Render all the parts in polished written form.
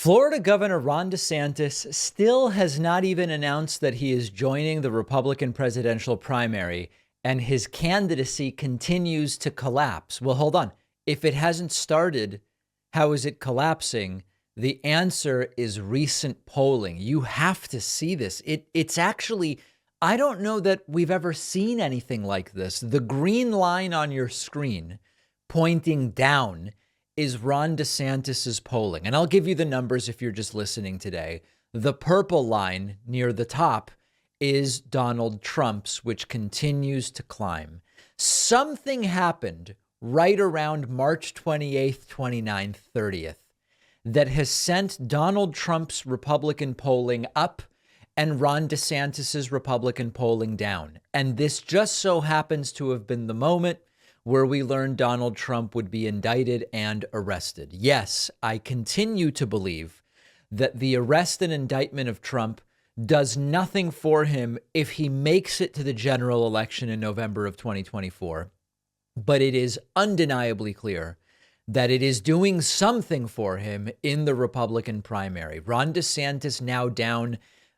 Florida Governor Ron DeSantis still has not even announced that he is joining the Republican presidential primary, and his candidacy continues to collapse. Well, hold on. If it hasn't started, how is it collapsing? The answer is recent polling. You have to see this. It's actually, I don't know that we've ever seen anything like this. The green line on your screen pointing down is Ron DeSantis's polling. And I'll give you the numbers if you're just listening today. The purple line near the top is Donald Trump's, which continues to climb. Something happened right around March 28th, 29th, 30th that has sent Donald Trump's Republican polling up and Ron DeSantis's Republican polling down. And this just so happens to have been the moment where we learned Donald Trump would be indicted and arrested. Yes, I continue to believe that the arrest and indictment of Trump does nothing for him if he makes it to the general election in November of 2024. But it is undeniably clear that it is doing something for him in the Republican primary. Ron DeSantis now down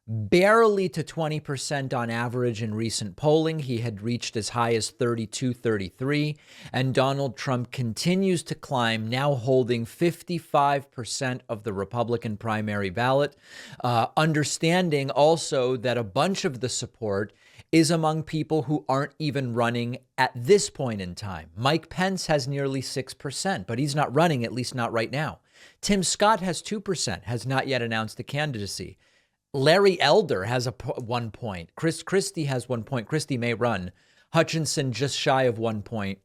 barely to 20% on average in recent polling. He had reached as high as 32, 33. And Donald Trump continues to climb, now holding 55% of the Republican primary ballot. Understanding also that a bunch of the support is among people who aren't even running at this point in time. Mike Pence has nearly 6%, but he's not running, at least not right now. Tim Scott has 2%, has not yet announced a candidacy. Larry Elder has 1 point. Chris Christie has 1 point. Christie may run. Hutchinson just shy of 1 point.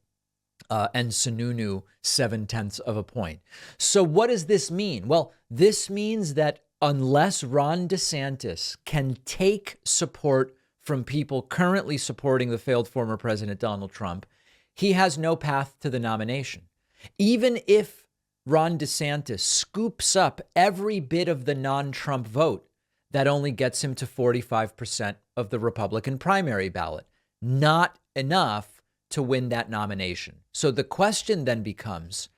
And Sununu 0.7 of a point. So what does this mean? Well, this means that unless Ron DeSantis can take support from people currently supporting the failed former president Donald Trump, he has no path to the nomination. Even if Ron DeSantis scoops up every bit of the non-Trump vote, that only gets him to 45% of the Republican primary ballot. Not enough to win that nomination. So the question then becomes,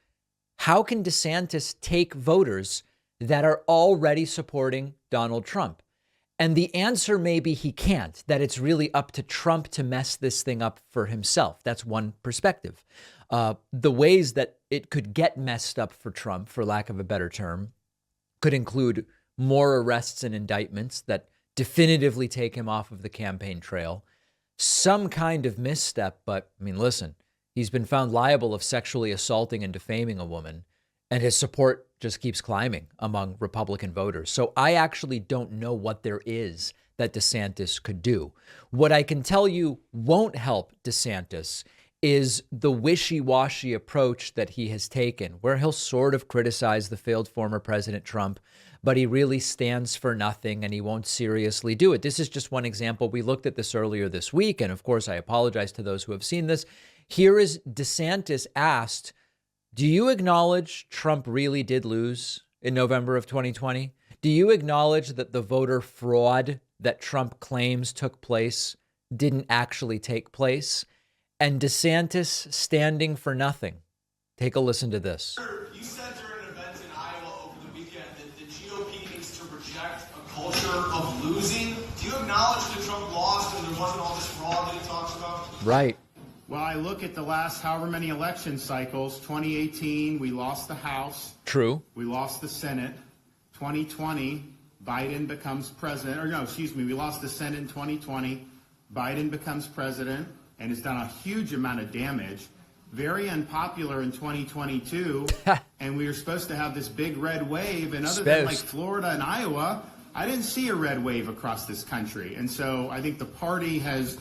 how can DeSantis take voters that are already supporting Donald Trump? And the answer may be he can't, that it's really up to Trump to mess this thing up for himself. That's one perspective. The ways that it could get messed up for Trump, for lack of a better term, could include more arrests and indictments that definitively take him off of the campaign trail, some kind of misstep. But I mean, listen, he's been found liable of sexually assaulting and defaming a woman, and his support just keeps climbing among Republican voters. So I actually don't know what there is that DeSantis could do. What I can tell you won't help DeSantis is the wishy-washy approach that he has taken, where he'll sort of criticize the failed former President Trump, but he really stands for nothing and he won't seriously do it. This is just one example. We looked at this earlier this week, and of course, I apologize to those who have seen this. Here is DeSantis asked, do you acknowledge Trump really did lose in November of 2020? Do you acknowledge that the voter fraud that Trump claims took place didn't actually take place? And DeSantis standing for nothing. Take a listen to this. You said during an event in Iowa over the weekend that the GOP needs to reject a culture of losing. Do you acknowledge that Trump lost and there wasn't all this fraud that he talks about? Right. Well, I look at the last however many election cycles. 2018, we lost the House. True. We lost the Senate. 2020, Biden becomes president. Or no, excuse me, we lost the Senate in 2020. Biden becomes president and has done a huge amount of damage. Very unpopular in 2022. And we were supposed to have this big red wave. And other than like Florida and Iowa, I didn't see a red wave across this country. And so I think the party has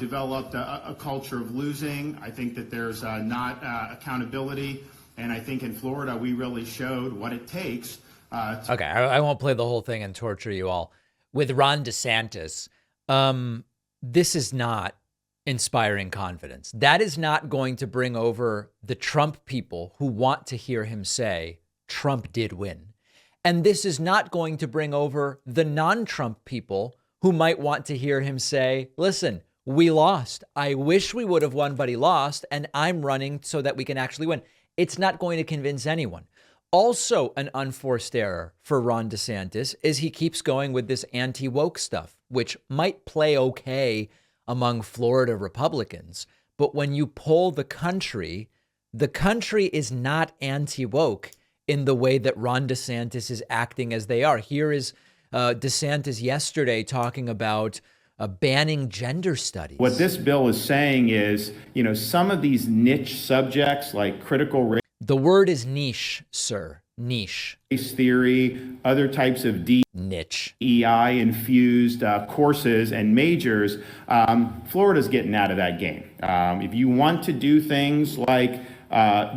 developed a culture of losing. I think that there's not accountability. And I think in Florida, we really showed what it takes. Okay, I won't play the whole thing and torture you all. With Ron DeSantis, this is not inspiring confidence. That is not going to bring over the Trump people who want to hear him say Trump did win. And this is not going to bring over the non-Trump people who might want to hear him say, listen, we lost. I wish we would have won, but he lost, and I'm running so that we can actually win. It's not going to convince anyone. Also, an unforced error for Ron DeSantis is he keeps going with this anti-woke stuff, which might play okay among Florida Republicans. But when you poll the country is not anti-woke in the way that Ron DeSantis is acting as they are. Here is DeSantis yesterday talking about banning gender studies. What this bill is saying is, some of these niche subjects like critical race The word is niche, sir. Niche. theory, other types of Niche. DEI infused courses and majors, Florida's getting out of that game. If you want to do things like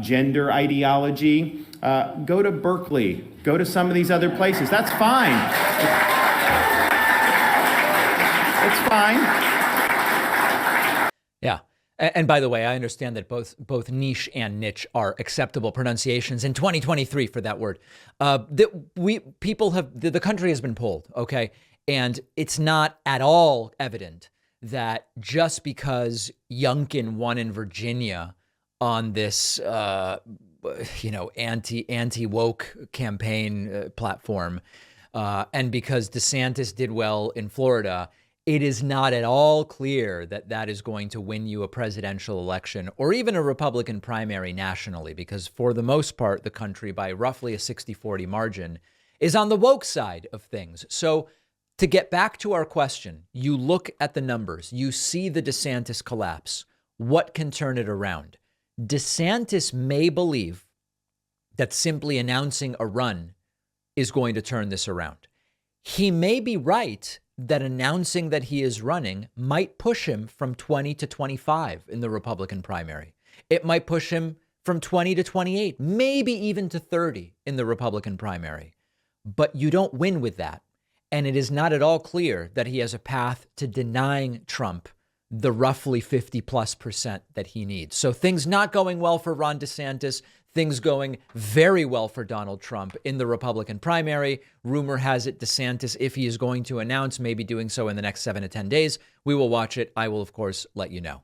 gender ideology, go to Berkeley, go to some of these other places. That's fine. It's fine. Yeah. And by the way, I understand that both niche and niche are acceptable pronunciations in 2023 for that word. The country has been polled, okay? And it's not at all evident that just because Youngkin won in Virginia on this, anti-woke campaign platform, and because DeSantis did well in Florida, it is not at all clear that that is going to win you a presidential election or even a Republican primary nationally, because for the most part, the country, by roughly a 60-40 margin, is on the woke side of things. So to get back to our question, you look at the numbers, you see the DeSantis collapse. What can turn it around? DeSantis may believe that simply announcing a run is going to turn this around. He may be right that announcing that he is running might push him from 20 to 25 in the Republican primary. It might push him from 20 to 28, maybe even to 30 in the Republican primary. But you don't win with that. And it is not at all clear that he has a path to denying Trump the roughly 50+% that he needs. So things not going well for Ron DeSantis, things going very well for Donald Trump in the Republican primary. Rumor has it DeSantis, if he is going to announce, may be doing so in the next 7 to 10 days. We will watch it. I will, of course, let you know.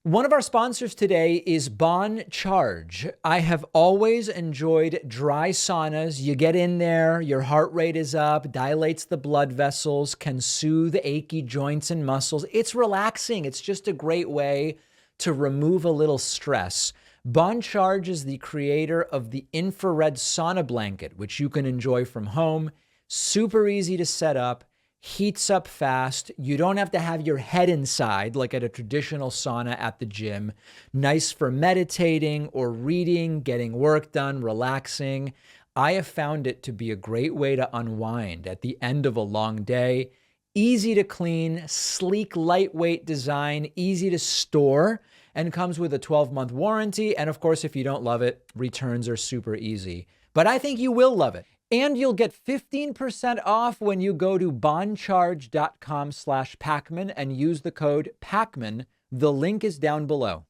One of our sponsors today is Bon Charge. I have always enjoyed dry saunas. You get in there, your heart rate is up, dilates the blood vessels, can soothe achy joints and muscles. It's relaxing. It's just a great way to remove a little stress. Bon Charge is the creator of the infrared sauna blanket, which you can enjoy from home. Super easy to set up. Heats up fast. You don't have to have your head inside like at a traditional sauna at the gym. Nice for meditating or reading, getting work done, relaxing. I have found it to be a great way to unwind at the end of a long day. Easy to clean, sleek, lightweight design, easy to store, and comes with a 12-month warranty. And of course, if you don't love it, returns are super easy. But I think you will love it. And you'll get 15% off when you go to boncharge.com/Pacman and use the code Pacman. The link is down below.